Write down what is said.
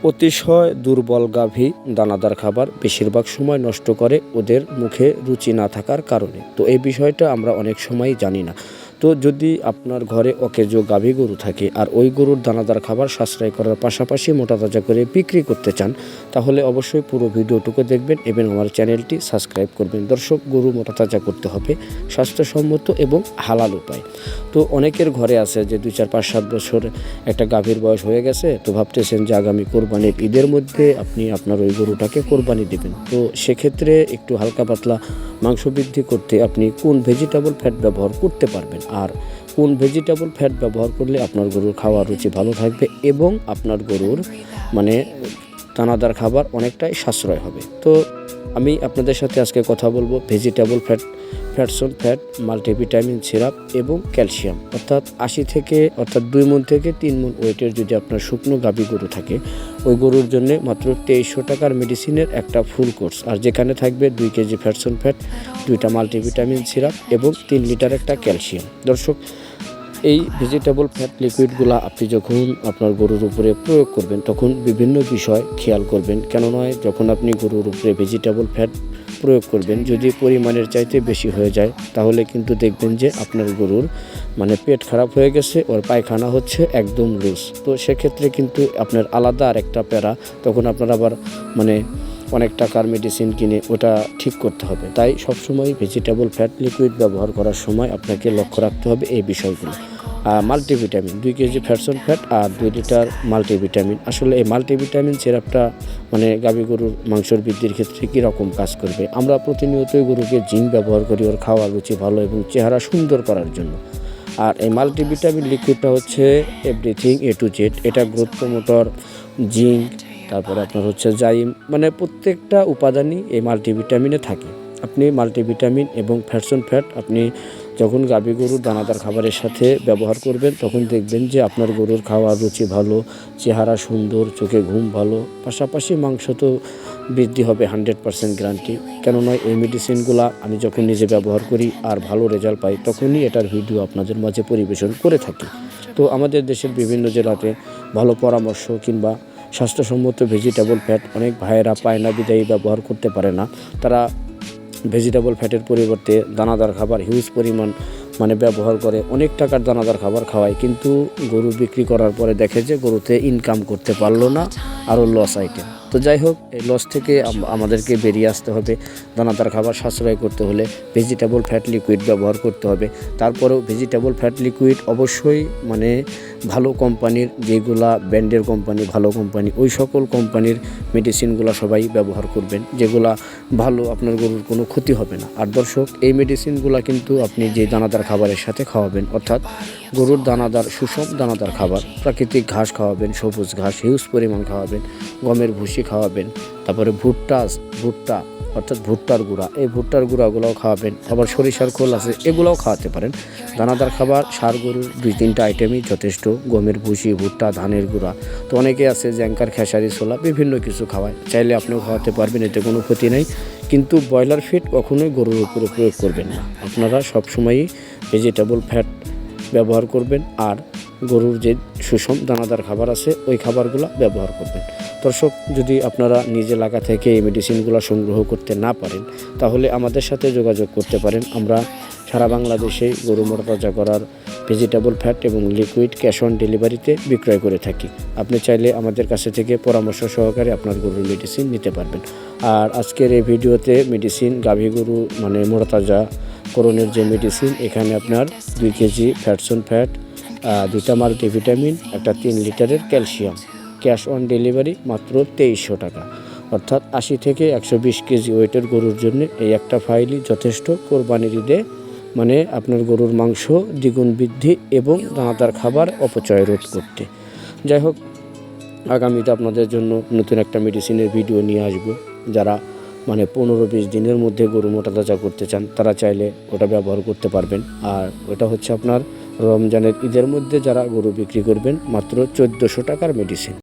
অতিশয় দুর্বল গাভী দানাদার খাবার বেশিরভাগ সময় নষ্ট করে ওদের মুখে রুচি না থাকার কারণে। তো এই বিষয়টা আমরা অনেক সময় জানি না। তো যদি আপনার ঘরে অকেজো গাভী গরু থাকে আর ওই গরুর দানাদার খাবার সাশ্রয় করার পাশাপাশি মোটা তাজা করে বিক্রি করতে চান, তাহলে অবশ্যই পুরো ভিডিওটুকু দেখবেন এবং আমার চ্যানেলটি সাবস্ক্রাইব করবেন। দর্শক, গরু মোটা তাজা করতে হবে স্বাস্থ্যসম্মত এবং হালাল উপায়। তো অনেকের ঘরে আছে যে 2, 4, 5, 7 বছর একটা গাভীর বয়স হয়ে গেছে, তো ভাবতেছেন যে আগামী কোরবানির ঈদের মধ্যে আপনি আপনার ওই গরুটাকে কোরবানি দেবেন। তো সেক্ষেত্রে একটু হালকা পাতলা মাংস বৃদ্ধি করতে আপনি কোন ভেজিটেবল ফ্যাট ব্যবহার করতে পারবেন আর কোন ভেজিটেবল ফ্যাট ব্যবহার করলে আপনার গরুর খাওয়ার রুচি ভালো থাকবে এবং আপনার গরুর দানাদার খাবার অনেকটাই সাশ্রয় হবে। তো আমি আপনাদের সাথে আজকে কথা বলবো ভেজিটেবল ফ্যাটসন ফ্যাট মাল্টিভিটামিন সিরাপ এবং ক্যালসিয়াম, অর্থাৎ 2 মণ থেকে 3 মণ ওয়েটের যদি আপনার শুকনো গাভী গরু থাকে, ওই গরুর জন্য মাত্র 2300 টাকার মেডিসিনের একটা ফুল কোর্স, আর যেখানে থাকবে 2 কেজি ফ্যাটসন ফ্যাট, 2টা মাল্টিভিটামিন সিরাপ এবং 3 লিটার একটা ক্যালসিয়াম। দর্শক, এই ভেজিটেবল ফ্যাট লিকুইডগুলো আপনি যখন আপনার গরুর উপরে প্রয়োগ করবেন তখন বিভিন্ন বিষয় খেয়াল করবেন। কেন নয়, যখন আপনি গরুর উপরে ভেজিটেবল ফ্যাট প্রয়োগ করবেন, যদি পরিমাণের চাইতে বেশি হয়ে যায় তাহলে কিন্তু দেখবেন যে আপনার গরুর পেট খারাপ হয়ে গেছে, ওর পায়খানা হচ্ছে একদম লুজ। তো সেক্ষেত্রে কিন্তু আপনার আলাদা আর একটা প্যারা, তখন আপনার আবার অনেক টাকার মেডিসিন কিনে ওটা ঠিক করতে হবে। তাই সবসময় ভেজিটেবল ফ্যাট লিকুইড ব্যবহার করার সময় আপনাকে লক্ষ্য রাখতে হবে এই বিষয়গুলো। মাল্টিভিটামিন 2 কেজি ফ্যাটসন ফ্যাট আর 2 লিটার মাল্টিভিটামিন। আসলে এই মাল্টিভিটামিন সিরাপটা গাভী গরুর মাংসের বৃদ্ধির ক্ষেত্রে কীরকম কাজ করবে? আমরা প্রতিনিয়তই গরুকে জিঙ্ক ব্যবহার করি ওর খাওয়ার রুচি ভালো এবং চেহারা সুন্দর করার জন্য। আর এই মাল্টিভিটামিন লিকুইডটা হচ্ছে এভরিথিং A to Z। এটা গ্রোথ প্রমোটর, জিঙ্ক, তারপরে আপনার হচ্ছে জাইম, প্রত্যেকটা উপাদানই এই মাল্টিভিটামিনে থাকে। আপনি মাল্টিভিটামিন এবং ফ্যাটসন ফ্যাট আপনি যখন গাভী গরুর দানাদার খাবারের সাথে ব্যবহার করবেন তখন দেখবেন যে আপনার গরুর খাওয়ার রুচি ভালো, চেহারা সুন্দর, চোখে ঘুম ভালো, পাশাপাশি মাংস তো বৃদ্ধি হবে 100% গ্যারান্টি। কেন নয়, এই মেডিসিনগুলো আমি যখন নিজে ব্যবহার করি আর ভালো রেজাল্ট পাই তখনই এটার ভিডিও আপনাদের মাঝে পরিবেশন করে থাকি। তো আমাদের দেশের বিভিন্ন জেলাতে ভালো পরামর্শ কিংবা স্বাস্থ্যসম্মত ভেজিটেবল ফ্যাট অনেক ভাইয়েরা পায় না, বিদায়ী ব্যবহার করতে পারে না। তারা ভেজিটেবল ফ্যাটের পরিবর্তে দানাদার খাবার হিউজ পরিমাণ ব্যবহার করে, অনেক টাকার দানাদার খাবার খাওয়ায়, কিন্তু গরু বিক্রি করার পরে দেখে যে গরুতে ইনকাম করতে পারলো না, আরও লস আইটেম। তো যাই হোক, এই লস থেকে আমাদেরকে বেরিয়ে আসতে হবে। দানাদার খাবার সাশ্রয় করতে হলে ভেজিটেবল ফ্যাট লিকুইড ব্যবহার করতে হবে। তারপরেও ভেজিটেবল ফ্যাট লিকুইড অবশ্যই ভালো কোম্পানির, যেগুলা ব্র্যান্ডের কোম্পানি, ভালো কোম্পানি, ওই সকল কোম্পানির মেডিসিনগুলো সবাই ব্যবহার করবেন, যেগুলা ভালো, আপনার গরুর কোনো ক্ষতি হবে না। আর দর্শক, এই মেডিসিনগুলো কিন্তু আপনি যে দানাদার খাবারের সাথে খাওয়াবেন, অর্থাৎ গরুর দানাদার, সুষম দানাদার খাবার, প্রাকৃতিক ঘাস খাওয়াবেন, সবুজ ঘাস হিউজ পরিমাণ খাওয়াবেন, গমের ভুসি খাওয়াবেন, তারপরে ভুট্টা অর্থাৎ ভুট্টার গুঁড়া, এই ভুট্টার গুঁড়াগুলোও খাওয়াবেন, আবার সরিষার খোল আছে, এগুলোও খাওয়াতে পারেন। দানাদার খাবার ষাঁড় গরুর 2-3টা আইটেমই যথেষ্ট, গমের ভুসি, ভুট্টা, ধানের গুঁড়া। তো অনেকে আছে জ্যাঙ্কার, খেসারি, ছোলা, বিভিন্ন কিছু খাওয়ায়, চাইলে আপনিও খাওয়াতে পারবেন, এতে কোনো ক্ষতি নেই। কিন্তু ব্রয়লার ফিড কখনোই গরুর উপরে প্রয়োগ করবেন না। আপনারা সবসময়ই ভেজিটেবল ফ্যাট ব্যবহার করবেন আর গরুর যে সুষম দানাদার খাবার আছে ওই খাবারগুলো ব্যবহার করবেন। দর্শক, যদি আপনারা নিজ এলাকা থেকে এই মেডিসিনগুলো সংগ্রহ করতে না পারেন তাহলে আমাদের সাথে যোগাযোগ করতে পারেন। আমরা সারা বাংলাদেশে গরু মোটা তাজা করার ভেজিটেবল ফ্যাট এবং লিকুইড ক্যাশ অন ডেলিভারিতে বিক্রয় করে থাকি। আপনি চাইলে আমাদের কাছে থেকে পরামর্শ সহকারে আপনার গরুর মেডিসিন নিতে পারবেন। আর আজকের এই ভিডিওতে মেডিসিন, গাভী গরু মোটা তাজা করণের যে মেডিসিন, এখানে আপনার 2 কেজি ফ্যাটসন ফ্যাট, 2টা মাল্টিভিটামিন, একটা 3 লিটারের ক্যালসিয়াম, ক্যাশ অন ডেলিভারি মাত্র 2300 টাকা। অর্থাৎ 80 থেকে 120 কেজি ওয়েটের গরুর জন্য এই একটা ফাইলই যথেষ্ট কোরবানির ঈদে আপনার গরুর মাংস দ্বিগুণ বৃদ্ধি এবং দানাদার খাবার অপচয় রোধ করতে। যাই হোক, আগামীতে আপনাদের জন্য নতুন একটা মেডিসিনের ভিডিও নিয়ে আসবো। যারা 15-20 দিনের মধ্যে গরু মোটা তাজা করতে চান তারা চাইলে ওটা ব্যবহার করতে পারবেন। আর ওটা হচ্ছে আপনার রমজানের ঈদের মধ্যে যারা গরু বিক্রি করবেন, মাত্র 1400 টাকার মেডিসিন।